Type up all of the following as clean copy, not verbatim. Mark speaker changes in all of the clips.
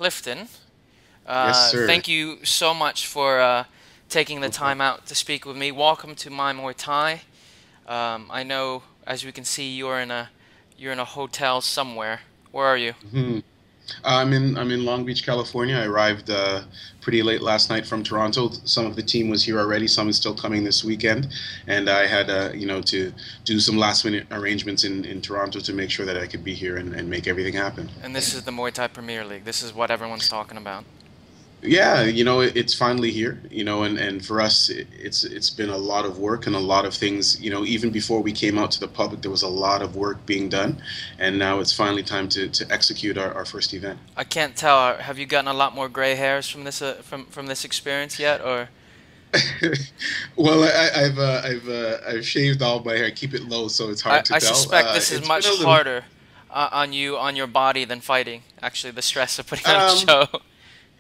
Speaker 1: Clifton,
Speaker 2: Yes, sir.
Speaker 1: thank you so much for taking the
Speaker 2: No problem.
Speaker 1: time out to speak with me. Welcome to My Muay Thai. I know, as we can see, you're in a hotel somewhere. Where are you?
Speaker 2: hmm I'm in Long Beach, California. I arrived pretty late last night from Toronto. Some of the team was here already. Some is still coming this weekend, and I had to do some last minute arrangements in Toronto to make sure that I could be here and make everything happen.
Speaker 1: And this is the Muay Thai Premier League. This is what everyone's talking about.
Speaker 2: Yeah, it's finally here, and for us, it's been a lot of work and a lot of things. Even before we came out to the public, there was a lot of work being done, and now it's finally time to execute our first event.
Speaker 1: I can't tell. Have you gotten a lot more gray hairs from this this experience yet, or
Speaker 2: Well, I've shaved all my hair, keep it low, so it's
Speaker 1: I,
Speaker 2: hard to
Speaker 1: I
Speaker 2: tell.
Speaker 1: suspect this is
Speaker 2: It's been
Speaker 1: much
Speaker 2: a little.
Speaker 1: harder on your body than fighting. Actually, the stress of putting on a
Speaker 2: Um,
Speaker 1: show.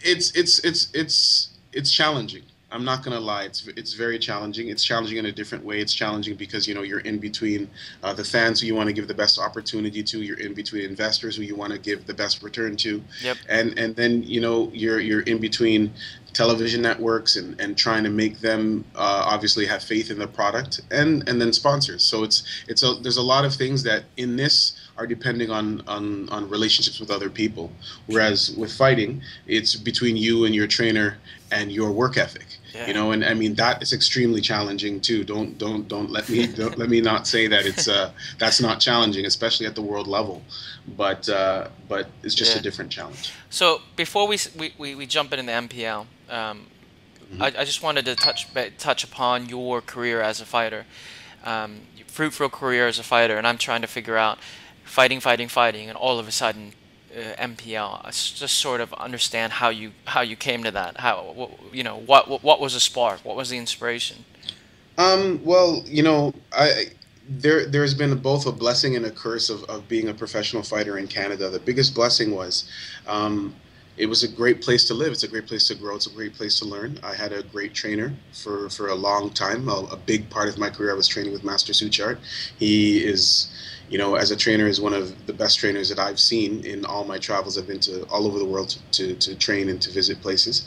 Speaker 2: it's challenging. I'm not gonna lie. It's very challenging. It's challenging in a different way. It's challenging because you're in between the fans who you want to give the best opportunity to. You're in between investors who you want to give the best return to,
Speaker 1: Yep.
Speaker 2: and then you're in between television networks and trying to make them obviously have faith in the product and then sponsors. So there's a lot of things that in this are depending on relationships with other people. Whereas with fighting, it's between you and your trainer and your work ethic.
Speaker 1: Yeah.
Speaker 2: And I mean that is extremely challenging too. Don't let me not say that it's that's not challenging, especially at the world level. But it's just a
Speaker 1: Yeah.
Speaker 2: different challenge.
Speaker 1: So before we jump into the MPL,
Speaker 2: Mhm.
Speaker 1: I just wanted to touch upon your career as a fighter, fruitful career as a fighter, and I'm trying to figure out fighting, and all of a sudden, MPL. Just sort of understand how you came to that. What was the spark? What was the inspiration?
Speaker 2: Well, there's been both a blessing and a curse of being a professional fighter in Canada. The biggest blessing was um, it was a great place to live. It's a great place to grow. It's a great place to learn. I had a great trainer for a long time. A big part of my career, I was training with Master Suchart. He is, as a trainer, is one of the best trainers that I've seen in all my travels. I've been to all over the world to train and to visit places.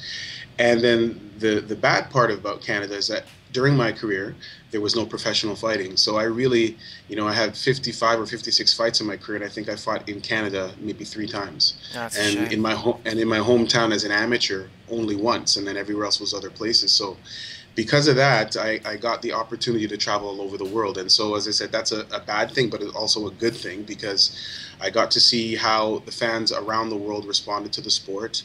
Speaker 2: And then the bad part about Canada is that during my career, there was no professional fighting. So I really, I had 55 or 56 fights in my career, and I think I fought in Canada maybe three times,
Speaker 1: That's a
Speaker 2: and
Speaker 1: shame.
Speaker 2: in my hometown as an amateur only once, and then everywhere else was other places. So because of that, I got the opportunity to travel all over the world. And so, as I said, that's a bad thing, but it's also a good thing because I got to see how the fans around the world responded to the sport.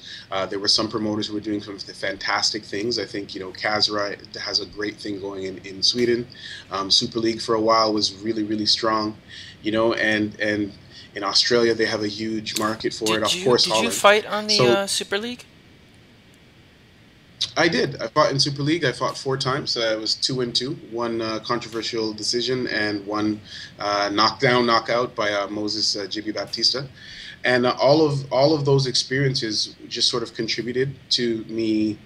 Speaker 2: There were some promoters who were doing some fantastic things. I think, Kazra has a great thing going in Sweden. Super League for a while was really, really strong, and in Australia, they have a huge market for it.
Speaker 1: Did
Speaker 2: Of
Speaker 1: you
Speaker 2: course,
Speaker 1: did you
Speaker 2: Holland.
Speaker 1: fight on the
Speaker 2: So
Speaker 1: Super League?
Speaker 2: I did. I fought in Super League. I fought four times. I was 2-2. One controversial decision and one knockdown, knockout by Moses JB Baptista. And all of those experiences just sort of contributed to me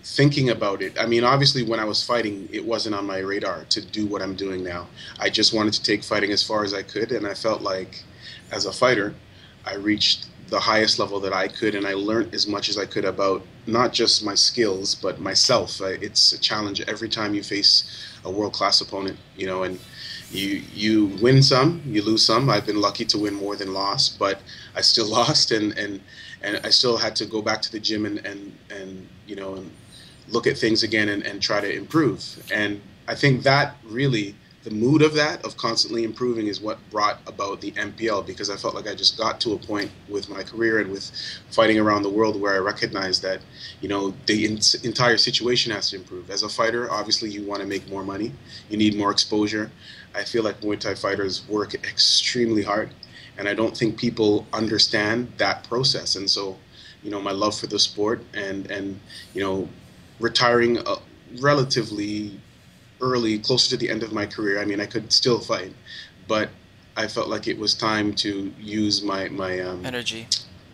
Speaker 2: thinking about it. I mean, obviously, when I was fighting, it wasn't on my radar to do what I'm doing now. I just wanted to take fighting as far as I could, and I felt like, as a fighter, I reached the highest level that I could, and I learned as much as I could about not just my skills but myself. It's a challenge every time you face a world class opponent, and you win some, you lose some. I've been lucky to win more than lost, but I still lost, and I still had to go back to the gym and look at things again and try to improve. And I think that really, the mood of that, of constantly improving, is what brought about the MPL, because I felt like I just got to a point with my career and with fighting around the world where I recognized that, the entire situation has to improve. As a fighter, obviously, you want to make more money, you need more exposure. I feel like Muay Thai fighters work extremely hard, and I don't think people understand that process. And so, my love for the sport and you know, retiring relatively early, closer to the end of my career. I mean, I could still fight, but I felt like it was time to use
Speaker 1: Energy.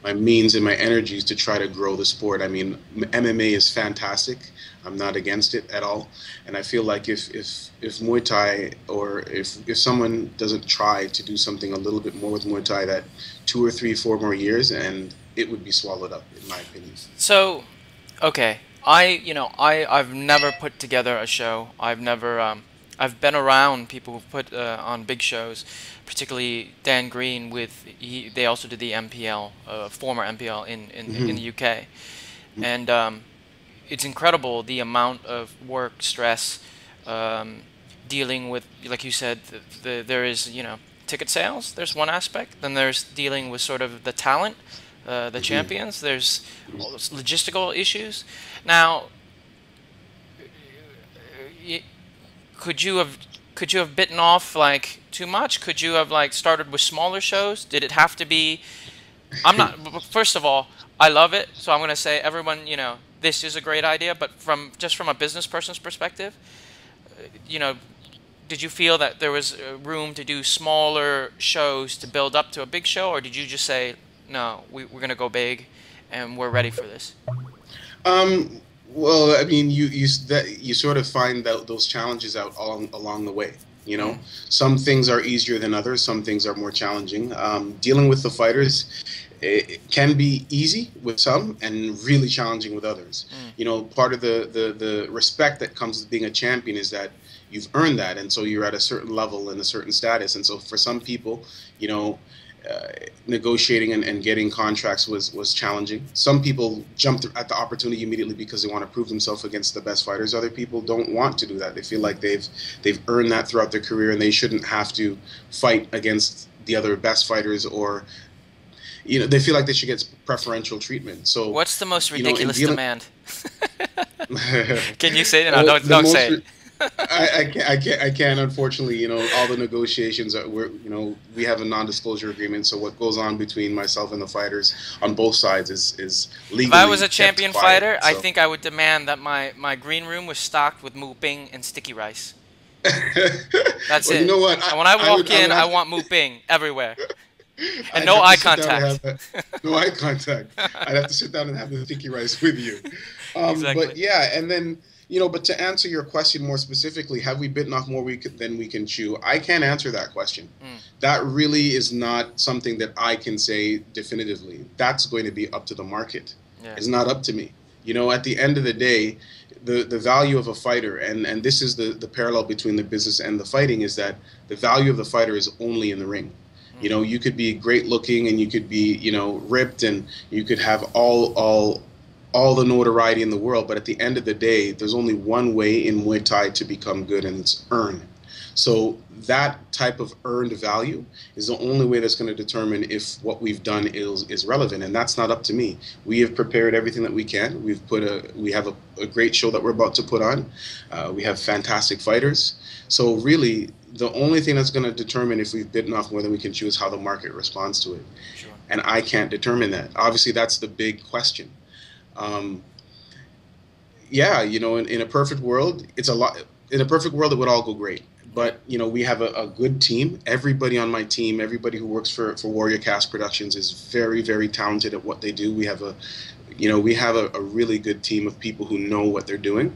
Speaker 2: my means and my energies to try to grow the sport. I mean, MMA is fantastic. I'm not against it at all, and I feel like if Muay Thai, or if someone doesn't try to do something a little bit more with Muay Thai, that 2 or 3, 4 more years, and it would be swallowed up, in my opinion.
Speaker 1: So, okay, I've never put together a show. I've been around people who've put on big shows, particularly Dan Green they also did the MPL, former MPL in the
Speaker 2: Hmm.
Speaker 1: UK, and it's incredible the amount of work, stress, um, dealing with, like you said, there is, ticket sales. There's one aspect. Then there's dealing with sort of the talent, the
Speaker 2: Hmm.
Speaker 1: champions. There's all those logistical issues. Now, y- could you have could you have bitten off like too much? Could you have like started with smaller shows? Did it have to be? I'm not. First of all, I love it, so I'm gonna say everyone, this is a great idea. But from a business person's perspective, you know, did you feel that there was room to do smaller shows to build up to a big show, or did you just say, no, we're gonna go big, and we're ready for this?
Speaker 2: Well, I mean, you sort of find that those challenges out along the way. You know,
Speaker 1: Mm,
Speaker 2: some things are easier than others. Some things are more challenging. Dealing with the fighters, it can be easy with some and really challenging with others.
Speaker 1: mm,
Speaker 2: You know, part of the respect that comes with being a champion is that you've earned that, and so you're at a certain level and a certain status. And so for some people, you know, uh, negotiating and getting contracts was challenging. Some people jumped at the opportunity immediately because they want to prove themselves against the best fighters. Other people don't want to do that. They feel like they've earned that throughout their career and they shouldn't have to fight against the other best fighters, or they feel like they should get preferential treatment. So
Speaker 1: What's the most
Speaker 2: in
Speaker 1: ridiculous
Speaker 2: dealing.
Speaker 1: demand? Can you say it? No,
Speaker 2: Well, the
Speaker 1: don't
Speaker 2: most
Speaker 1: say it.
Speaker 2: I can't, unfortunately. All the negotiations are, we have a non-disclosure agreement, so what goes on between myself and the fighters on both sides is
Speaker 1: If I was
Speaker 2: legally
Speaker 1: a
Speaker 2: kept
Speaker 1: champion
Speaker 2: quiet.
Speaker 1: fighter, I
Speaker 2: So,
Speaker 1: think I would demand that my green room was stocked with mu bing and sticky rice. That's
Speaker 2: well, you
Speaker 1: it.
Speaker 2: know what?
Speaker 1: And when I walk
Speaker 2: I would
Speaker 1: in, I
Speaker 2: have
Speaker 1: want mu bing everywhere and
Speaker 2: I'd
Speaker 1: no
Speaker 2: have to
Speaker 1: eye
Speaker 2: sit down and have
Speaker 1: contact.
Speaker 2: that, no eye contact. I'd have to sit down and have the sticky rice with you. But
Speaker 1: Exactly.
Speaker 2: yeah, and then but to answer your question more specifically, have we bitten off more than we can chew? I can't answer that question.
Speaker 1: Mm,
Speaker 2: That really is not something that I can say definitively. That's going to be up to the market.
Speaker 1: yeah.
Speaker 2: It's not up to me. At the end of the day, the value of a fighter, and this is the parallel between the business and the fighting, is that the value of the fighter is only in the ring.
Speaker 1: Mm,
Speaker 2: You could be great looking and you could be, ripped, and you could have all the notoriety in the world, but at the end of the day, there's only one way in Muay Thai to become good, and it's earn. So that type of earned value is the only way that's going to determine if what we've done is relevant, and that's not up to me. We have prepared everything that we can. We have a great show that we're about to put on. We have fantastic fighters. So really, the only thing that's going to determine if we've bitten off more than we can chew is how the market responds to it,
Speaker 1: sure.
Speaker 2: and I can't determine that. Obviously, that's the big question. Um, yeah, in a perfect world, it's a lot. In a perfect world, it would all go great.
Speaker 1: Right.
Speaker 2: But we have a good team. Everybody on my team, everybody who works for Warrior Cast Productions, is very, very talented at what they do. We have a really good team of people who know what they're doing,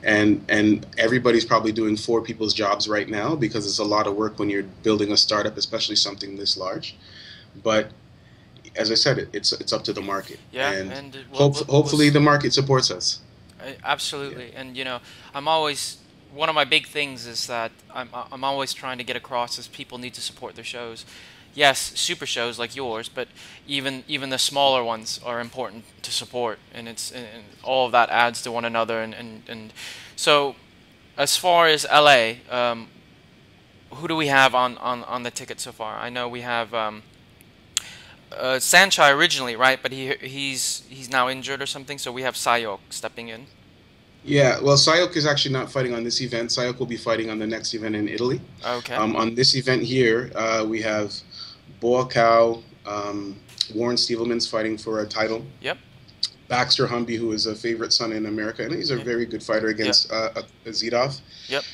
Speaker 2: and everybody's probably doing four people's jobs right now because it's a lot of work when you're building a startup, especially something this large. But as I said, it's up to the market,
Speaker 1: Yeah,
Speaker 2: and
Speaker 1: and
Speaker 2: hopefully the market supports us. Yeah.
Speaker 1: absolutely. And I'm always one of my big things is that I'm always trying to get across is people need to support their shows. Yes, super shows like yours, but even the smaller ones are important to support, and and all of that adds to one another. And so, as far as LA, who do we have on the ticket so far? I know we have Sanchai originally, right? But he's now injured or something, so we have Sayok stepping in.
Speaker 2: Yeah, well, Sayok is actually not fighting on this event. Sayok will be fighting on the next event in Italy.
Speaker 1: Okay.
Speaker 2: On this event here, we have Boa Cow, Warren Stevelman's fighting for a title.
Speaker 1: Yep.
Speaker 2: Baxter Humby, who is a favorite son in America, and he's a
Speaker 1: Yeah.
Speaker 2: very good fighter
Speaker 1: Yeah.
Speaker 2: against Zidov.
Speaker 1: Yep.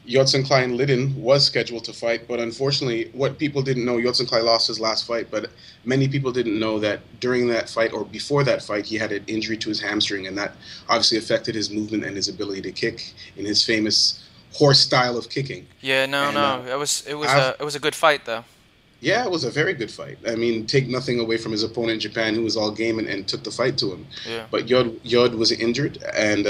Speaker 2: Yotsun Klein Lydon was scheduled to fight, but unfortunately, what people didn't know, Yotsun Klein lost his last fight, but many people didn't know that during that fight or before that fight, he had an injury to his hamstring, and that obviously affected his movement and his ability to kick in his famous horse style of kicking.
Speaker 1: Yeah. No.
Speaker 2: And
Speaker 1: No. It was a good fight though.
Speaker 2: Yeah, it was a very good fight. I mean, take nothing away from his opponent in Japan, who was all game and took the fight to him.
Speaker 1: Yeah,
Speaker 2: But Yod was injured, and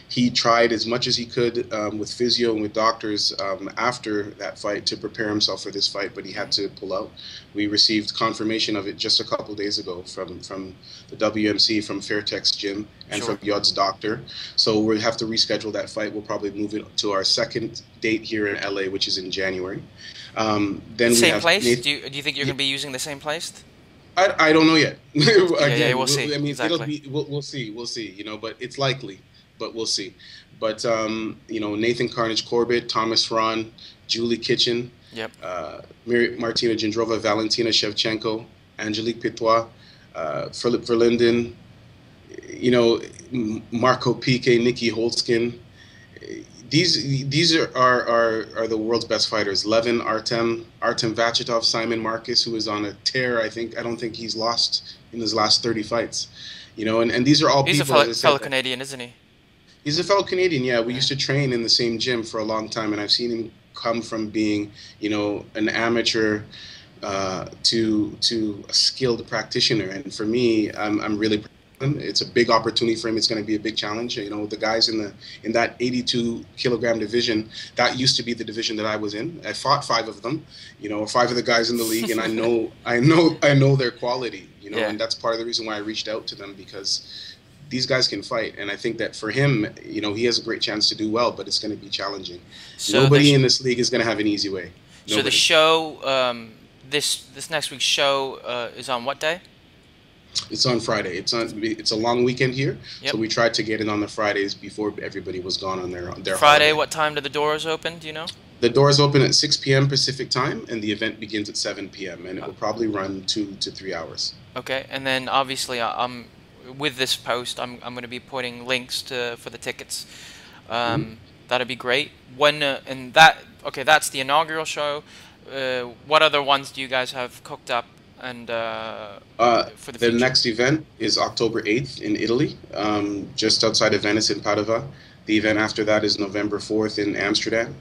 Speaker 2: he tried as much as he could with physio and with doctors after that fight to prepare himself for this fight. But he had to pull out. We received confirmation of it just a couple days ago from the WMC, from Fairtex Gym, and
Speaker 1: sure.
Speaker 2: from Yod's doctor. So we have to reschedule that fight. We'll probably move it to our second date here in LA, which is in January. Then we
Speaker 1: Same
Speaker 2: have
Speaker 1: place?
Speaker 2: Nathan.
Speaker 1: Do you think you're gonna be using the same place?
Speaker 2: I don't know yet.
Speaker 1: Yeah, yeah,
Speaker 2: Again,
Speaker 1: we'll see.
Speaker 2: I mean, it'll
Speaker 1: Exactly.
Speaker 2: be we'll see, we'll see. You know, but it's likely, but we'll see. But you know, Nathan Carnage Corbett, Thomas Ron, Julie Kitchen,
Speaker 1: Yep.
Speaker 2: Martina Jindrova, Valentina Shevchenko, Angelique Pitois, Philip Verlinden, you know, Marco Pique, Nikki Holtzkin. These are the world's best fighters. Levin Artem Vachitov, Simon Marcus, who is on a tear. I don't think he's lost in his last 30 fights. You know, and these are all
Speaker 1: He's a
Speaker 2: people, as I
Speaker 1: fellow
Speaker 2: said.
Speaker 1: Canadian, isn't he?
Speaker 2: He's a fellow Canadian. Yeah, we
Speaker 1: Yeah.
Speaker 2: used to train in the same gym for a long time, and I've seen him come from being, you know, an amateur to a skilled practitioner. And for me, I'm really proud of him. It's a big opportunity for him. It's going to be a big challenge. You know, the guys in that 82 kilogram division, that used to be the division that I was in. I fought five of them, you know, five of the guys in the league, and I know their quality. You know,
Speaker 1: Yeah.
Speaker 2: and that's part of the reason why I reached out to them, because these guys can fight, and I think that for him, you know, he has a great chance to do well, but it's going to be challenging.
Speaker 1: So
Speaker 2: Nobody in this league is going to have an easy way.
Speaker 1: the
Speaker 2: Nobody.
Speaker 1: show this next week's show is on what day?
Speaker 2: It's on Friday. It's a long weekend here,
Speaker 1: Yep.
Speaker 2: so we tried to get it on the Fridays before everybody was gone on their
Speaker 1: Friday.
Speaker 2: holiday.
Speaker 1: What time do the doors open? Do you know?
Speaker 2: The doors open at 6 p.m. Pacific time, and the event begins at 7 p.m. and it
Speaker 1: Uh,
Speaker 2: will probably run 2 to 3 hours.
Speaker 1: okay. And then obviously I'm with this post. I'm going to be putting links to for the tickets.
Speaker 2: Mhm.
Speaker 1: That'd be great. When and that okay, that's the inaugural show. What other ones do you guys have cooked up and for the
Speaker 2: The
Speaker 1: future?
Speaker 2: next event is October 8th in Italy, just outside of Venice in Padova. The event after that is November 4th in Amsterdam.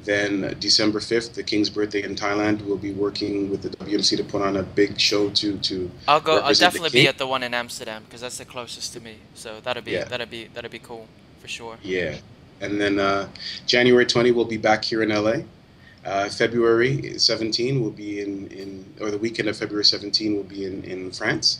Speaker 2: Then December 5th, the King's birthday in Thailand. We'll be working with the WMC to put on a big show to
Speaker 1: I'll go. I'll
Speaker 2: represent the
Speaker 1: definitely be
Speaker 2: King.
Speaker 1: at the one in Amsterdam because that's the closest to me. So
Speaker 2: Yeah,
Speaker 1: that'd be cool for sure.
Speaker 2: yeah. And then January 20, we'll be back here in LA. February 17 will be or the weekend of February 17 will be in France.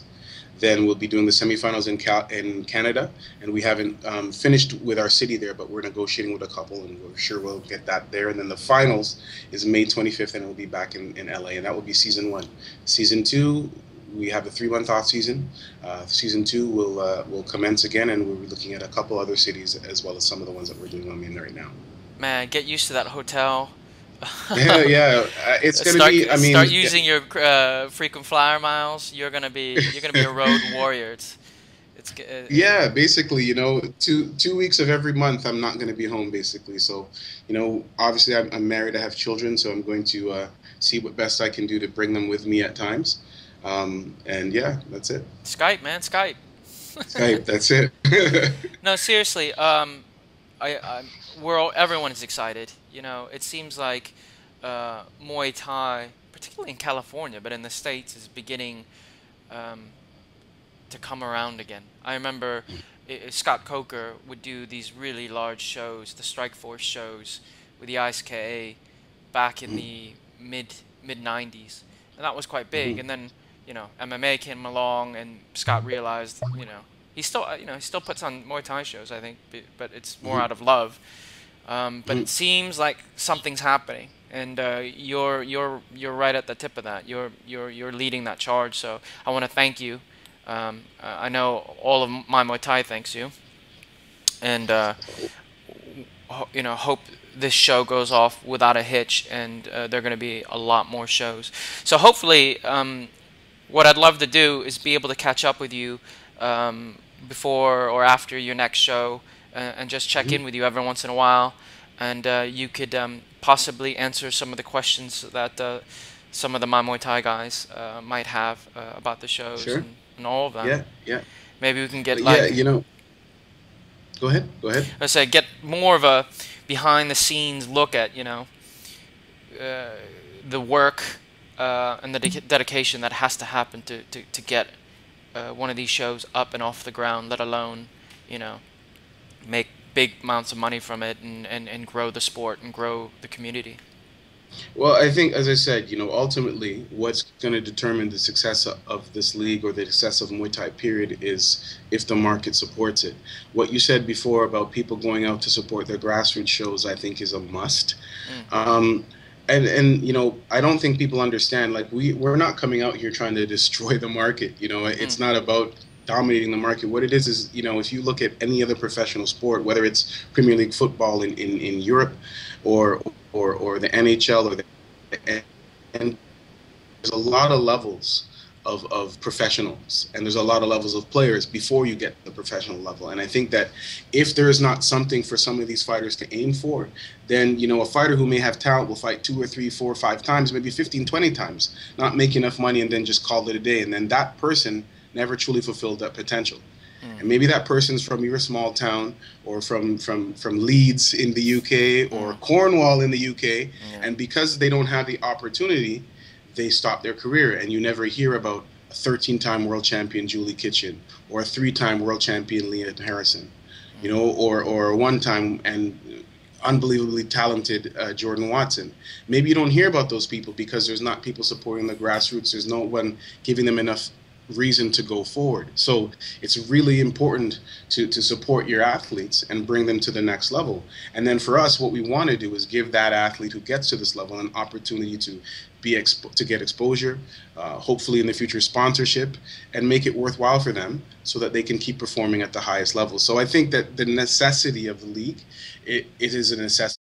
Speaker 2: Then we'll be doing the semifinals in Canada, and we haven't finished with our city there, but we're negotiating with a couple, and we're sure we'll get that there. And then the finals is May 25th, and we'll be back in LA, and that will be season one. Season two, we have a 3 month off season. Season two will commence again, and we'll be looking at a couple other cities as well as some of the ones that we're doing in right now.
Speaker 1: Man, get used to that hotel.
Speaker 2: Yeah, yeah, it's gonna be. I
Speaker 1: Start
Speaker 2: mean,
Speaker 1: using your frequent flyer miles. You're gonna be a road warrior. It's
Speaker 2: yeah, basically, you know, 2 weeks of every month, I'm not going to be home, basically. So, you know, obviously, I'm married, I have children, so I'm going to see what best I can do to bring them with me at times. And yeah, that's it.
Speaker 1: Skype, man, Skype.
Speaker 2: Skype, that's it.
Speaker 1: No, seriously. I everyone is excited. You know, it seems like Muay Thai, particularly in California, but in the States, is beginning um, to come around again. I remember Scott Coker would do these really large shows, the Strike Force shows, with the ISKA back in the mid 90s, and that was quite big.
Speaker 2: Mhm,
Speaker 1: And then MMA came along, and Scott realized he still puts on Muay Thai shows, I think, but it's more
Speaker 2: mhm,
Speaker 1: out of love. But
Speaker 2: mhm.
Speaker 1: it seems like something's happening, and you're right at the tip of that. You're leading that charge. So I want to thank you. I know all of my Muay Thai thanks you, and hope this show goes off without a hitch, and there are going to be a lot more shows. So hopefully, what I'd love to do is be able to catch up with you before or after your next show, and just check
Speaker 2: Mhm.
Speaker 1: in with you every once in a while, and you could possibly answer some of the questions that some of the My Muay Thai guys might have about the shows
Speaker 2: Sure.
Speaker 1: and all of them.
Speaker 2: Yeah, yeah.
Speaker 1: Maybe we can get
Speaker 2: Yeah,
Speaker 1: like
Speaker 2: you know, go ahead. Go ahead.
Speaker 1: I say get more of a behind the scenes look at uh, the work and the dedication that has to happen to get one of these shows up and off the ground, let alone, you know, make big amounts of money from it and grow the sport and grow the community.
Speaker 2: Well, I think, as I said, ultimately, what's going to determine the success of this league or the success of Muay Thai, period, is if the market supports it. What you said before about people going out to support their grassroots shows, I think, is a must.
Speaker 1: Mm,
Speaker 2: And I don't think people understand. Like we're not coming out here trying to destroy the market.
Speaker 1: mm,
Speaker 2: It's not about dominating the market. What it is if you look at any other professional sport, whether it's Premier League football in Europe, or or the NHL or the and there's a lot of levels of professionals, and there's a lot of levels of players before you get to the professional level. And I think that if there is not something for some of these fighters to aim for, then a fighter who may have talent will fight 2 or 3, 4, 5 times, maybe 15, 20 times, not make enough money, and then just call it a day. And then that person never truly fulfilled that potential.
Speaker 1: mm,
Speaker 2: And maybe that person's from your small town, or from Leeds in the UK, or
Speaker 1: mm,
Speaker 2: Cornwall in the UK,
Speaker 1: yeah.
Speaker 2: and because they don't have the opportunity, they stop their career, and you never hear about a 13-time world champion Julie Kitchen, or a 3-time world champion Leon Harrison, or a one-time and unbelievably talented Jordan Watson. Maybe you don't hear about those people because there's not people supporting the grassroots. There's no one giving them enough reason to go forward. So it's really important to support your athletes and bring them to the next level. And then for us, what we want to do is give that athlete who gets to this level an opportunity to to get exposure, hopefully in the future sponsorship, and make it worthwhile for them so that they can keep performing at the highest level. So I think that the necessity of the league, it is a necessity.